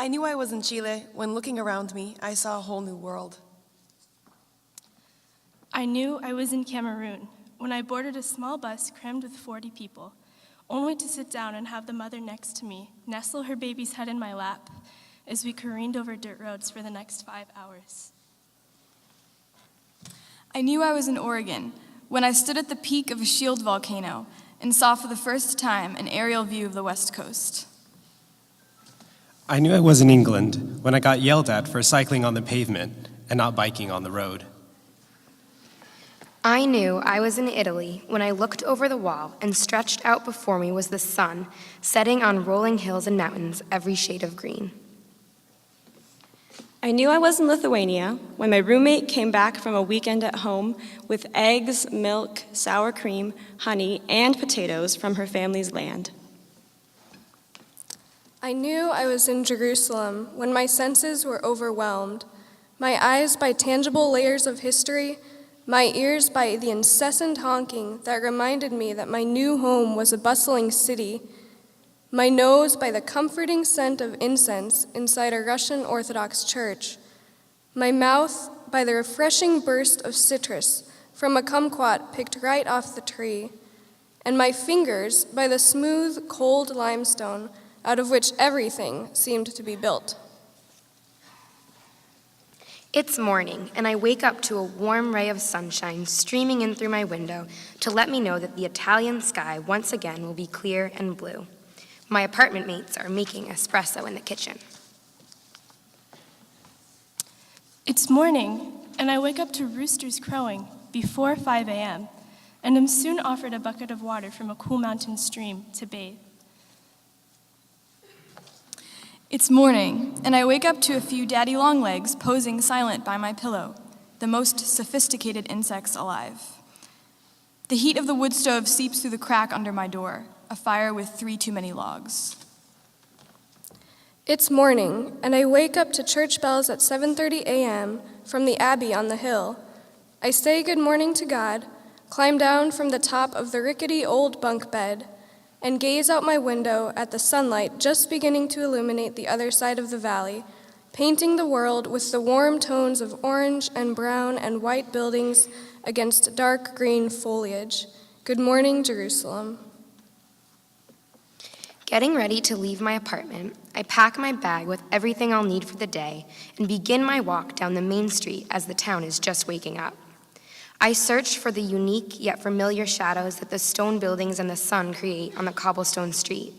I knew I was in Chile when, looking around me, I saw a whole new world. I knew I was in Cameroon when I boarded a small bus crammed with 40 people, only to sit down and have the mother next to me nestle her baby's head in my lap as we careened over dirt roads for the next 5 hours. I knew I was in Oregon when I stood at the peak of a shield volcano and saw for the first time an aerial view of the West Coast. I knew I was in England when I got yelled at for cycling on the pavement and not biking on the road. I knew I was in Italy when I looked over the wall and stretched out before me was the sun, setting on rolling hills and mountains, every shade of green. I knew I was in Lithuania when my roommate came back from a weekend at home with eggs, milk, sour cream, honey, and potatoes from her family's land. I knew I was in Jerusalem when my senses were overwhelmed, my eyes by tangible layers of history, my ears by the incessant honking that reminded me that my new home was a bustling city, my nose by the comforting scent of incense inside a Russian Orthodox church, my mouth by the refreshing burst of citrus from a kumquat picked right off the tree, and my fingers by the smooth, cold limestone out of which everything seemed to be built. It's morning, and I wake up to a warm ray of sunshine streaming in through my window to let me know that the Italian sky once again will be clear and blue. My apartment mates are making espresso in the kitchen. It's morning, and I wake up to roosters crowing before 5 a.m., and am soon offered a bucket of water from a cool mountain stream to bathe. It's morning, and I wake up to a few daddy longlegs posing silent by my pillow, the most sophisticated insects alive. The heat of the wood stove seeps through the crack under my door, a fire with 3 too many logs. It's morning, and I wake up to church bells at 7:30 a.m. from the abbey on the hill. I say good morning to God, climb down from the top of the rickety old bunk bed, and gaze out my window at the sunlight just beginning to illuminate the other side of the valley, painting the world with the warm tones of orange and brown and white buildings against dark green foliage. Good morning, Jerusalem. Getting ready to leave my apartment, I pack my bag with everything I'll need for the day and begin my walk down the main street as the town is just waking up. I search for the unique yet familiar shadows that the stone buildings and the sun create on the cobblestone street.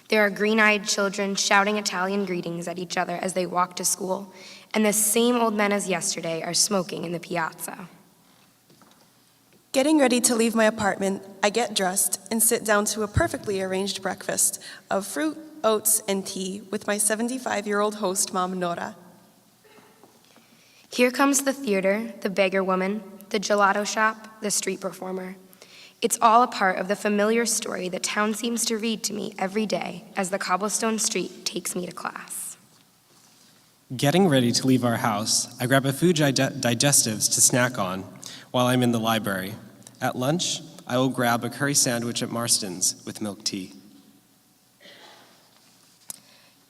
There are green-eyed children shouting Italian greetings at each other as they walk to school, and the same old men as yesterday are smoking in the piazza. Getting ready to leave my apartment, I get dressed and sit down to a perfectly arranged breakfast of fruit, oats, and tea with my 75-year-old host, Mom Nora. Here comes the theater, the beggar woman, the gelato shop, the street performer. It's all a part of the familiar story the town seems to read to me every day as the cobblestone street takes me to class. Getting ready to leave our house, I grab a few digestives to snack on while I'm in the library. At lunch, I will grab a curry sandwich at Marston's with milk tea.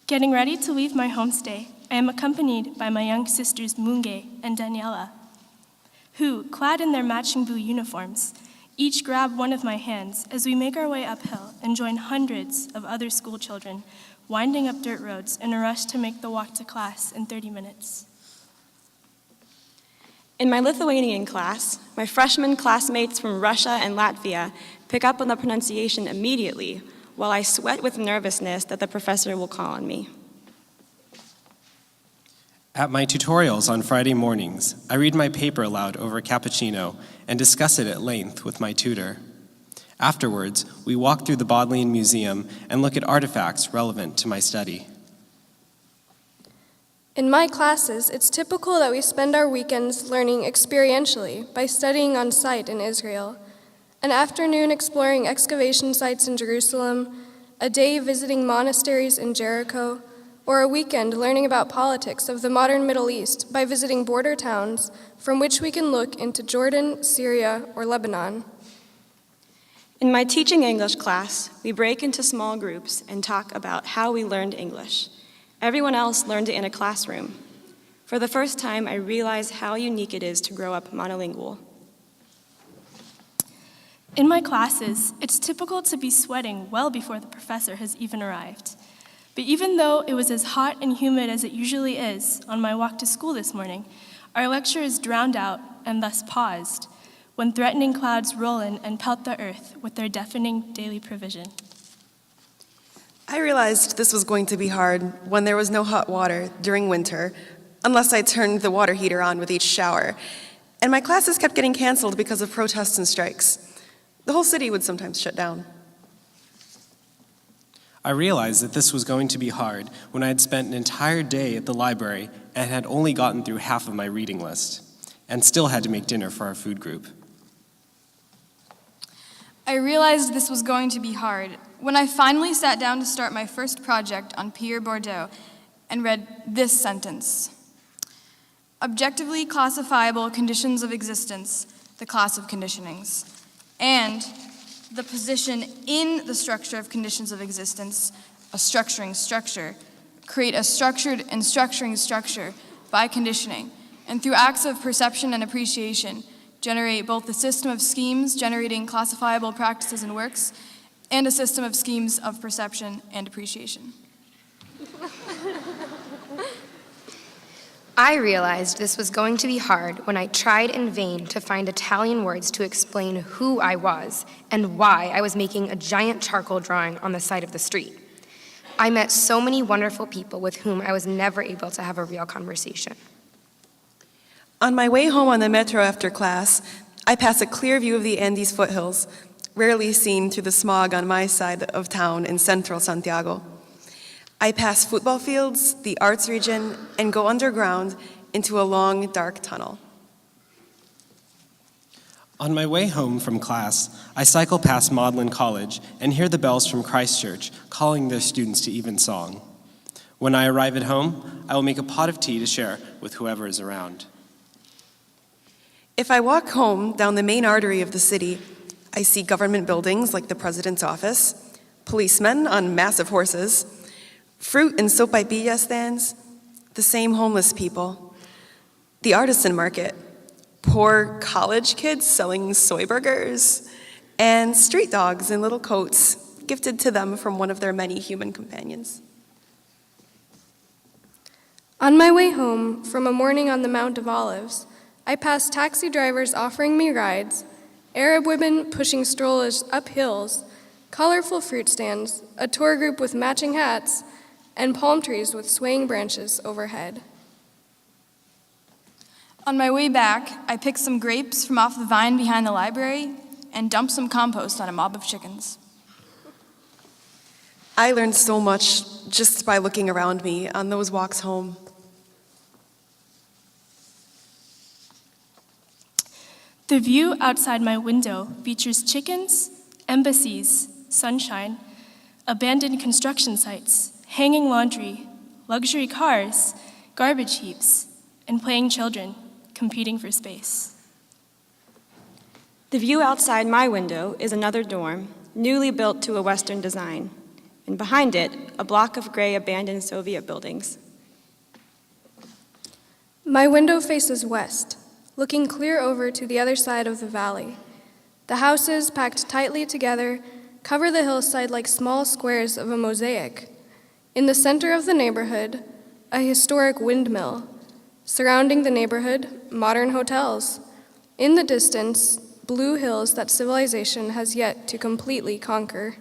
Getting ready to leave my homestay, I am accompanied by my young sisters Munge and Danielle, who, clad in their matching blue uniforms, each grab one of my hands as we make our way uphill and join hundreds of other school children winding up dirt roads in a rush to make the walk to class in 30 minutes. In my Lithuanian class, my freshman classmates from Russia and Latvia pick up on the pronunciation immediately, while I sweat with nervousness that the professor will call on me. At my tutorials on Friday mornings, I read my paper aloud over a cappuccino and discuss it at length with my tutor. Afterwards, we walk through the Bodleian Museum and look at artifacts relevant to my study. In my classes, it's typical that we spend our weekends learning experientially by studying on site in Israel, an afternoon exploring excavation sites in Jerusalem, a day visiting monasteries in Jericho, or a weekend learning about politics of the modern Middle East by visiting border towns from which we can look into Jordan, Syria, or Lebanon. In my teaching English class, we break into small groups and talk about how we learned English. Everyone else learned it in a classroom. For the first time, I realized how unique it is to grow up monolingual. In my classes, it's typical to be sweating well before the professor has even arrived. But even though it was as hot and humid as it usually is on my walk to school this morning, our lecture is drowned out and thus paused when threatening clouds roll in and pelt the earth with their deafening daily provision. I realized this was going to be hard when there was no hot water during winter, unless I turned the water heater on with each shower, and my classes kept getting canceled because of protests and strikes. The whole city would sometimes shut down. I realized that this was going to be hard when I had spent an entire day at the library and had only gotten through half of my reading list, and still had to make dinner for our food group. I realized this was going to be hard when I finally sat down to start my first project on Pierre Bourdieu and read this sentence. Objectively classifiable conditions of existence, the class of conditionings, and the position in the structure of conditions of existence, a structuring structure, create a structured and structuring structure by conditioning, and through acts of perception and appreciation, generate both a system of schemes generating classifiable practices and works, and a system of schemes of perception and appreciation. I realized this was going to be hard when I tried in vain to find Italian words to explain who I was and why I was making a giant charcoal drawing on the side of the street. I met so many wonderful people with whom I was never able to have a real conversation. On my way home on the metro after class, I pass a clear view of the Andes foothills, rarely seen through the smog on my side of town in central Santiago. I pass football fields, the arts region, and go underground into a long, dark tunnel. On my way home from class, I cycle past Magdalen College and hear the bells from Christchurch calling their students to evensong. When I arrive at home, I will make a pot of tea to share with whoever is around. If I walk home down the main artery of the city, I see government buildings like the president's office, policemen on massive horses, fruit and sopaipilla stands, the same homeless people, the artisan market, poor college kids selling soy burgers, and street dogs in little coats gifted to them from one of their many human companions. On my way home from a morning on the Mount of Olives, I pass taxi drivers offering me rides, Arab women pushing strollers up hills, colorful fruit stands, a tour group with matching hats, and palm trees with swaying branches overhead. On my way back, I picked some grapes from off the vine behind the library and dumped some compost on a mob of chickens. I learned so much just by looking around me on those walks home. The view outside my window features chickens, embassies, sunshine, abandoned construction sites, hanging laundry, luxury cars, garbage heaps, and playing children competing for space. The view outside my window is another dorm, newly built to a Western design, and behind it, a block of gray abandoned Soviet buildings. My window faces west, looking clear over to the other side of the valley. The houses, packed tightly together, cover the hillside like small squares of a mosaic. In the center of the neighborhood, a historic windmill. Surrounding the neighborhood, modern hotels. In the distance, blue hills that civilization has yet to completely conquer.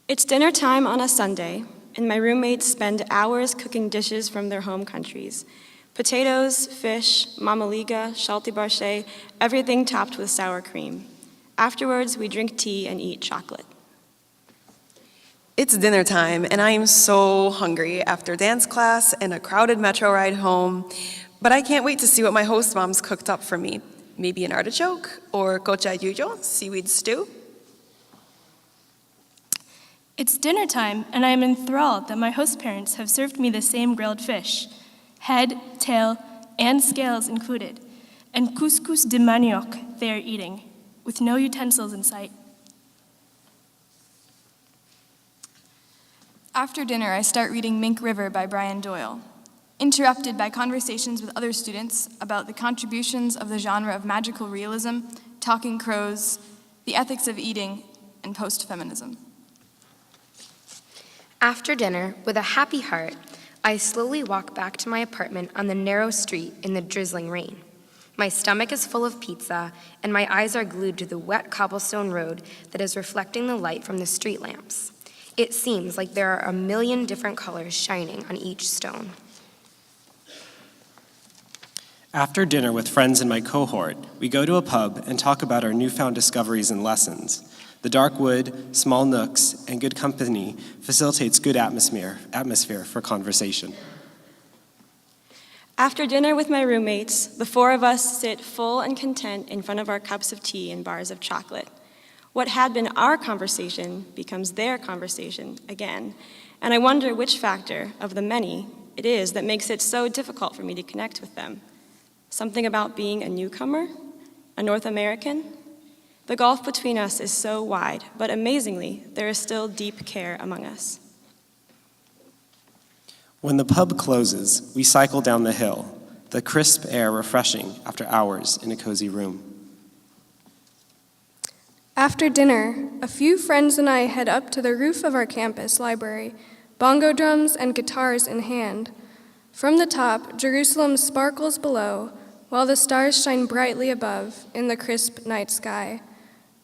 It's dinner time on a Sunday, and my roommates spend hours cooking dishes from their home countries. Potatoes, fish, mamaliga, shalti barshe, everything topped with sour cream. Afterwards, we drink tea and eat chocolate. It's dinner time, and I am so hungry after dance class and a crowded metro ride home, but I can't wait to see what my host mom's cooked up for me. Maybe an artichoke or kocha yujo, seaweed stew. It's dinner time, and I am enthralled that my host parents have served me the same grilled fish, head, tail, and scales included, and couscous de manioc they are eating, with no utensils in sight. After dinner, I start reading Mink River by Brian Doyle, interrupted by conversations with other students about the contributions of the genre of magical realism, talking crows, the ethics of eating, and post-feminism. After dinner, with a happy heart, I slowly walk back to my apartment on the narrow street in the drizzling rain. My stomach is full of pizza, and my eyes are glued to the wet cobblestone road that is reflecting the light from the street lamps. It seems like there are a million different colors shining on each stone. After dinner with friends in my cohort, we go to a pub and talk about our newfound discoveries and lessons. The dark wood, small nooks, and good company facilitates good atmosphere for conversation. After dinner with my roommates, the four of us sit full and content in front of our cups of tea and bars of chocolate. What had been our conversation becomes their conversation again, and I wonder which factor of the many it is that makes it so difficult for me to connect with them. Something about being a newcomer, a North American? The gulf between us is so wide, but amazingly, there is still deep care among us. When the pub closes, we cycle down the hill, the crisp air refreshing after hours in a cozy room. After dinner, a few friends and I head up to the roof of our campus library, bongo drums and guitars in hand. From the top, Jerusalem sparkles below, while the stars shine brightly above in the crisp night sky.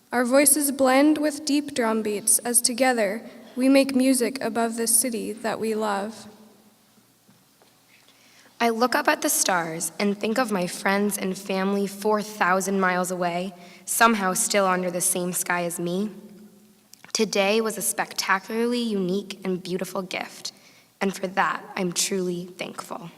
Our voices blend with deep drum beats as together we make music above the city that we love. I look up at the stars and think of my friends and family 4,000 miles away, somehow still under the same sky as me. Today was a spectacularly unique and beautiful gift, and for that, I'm truly thankful.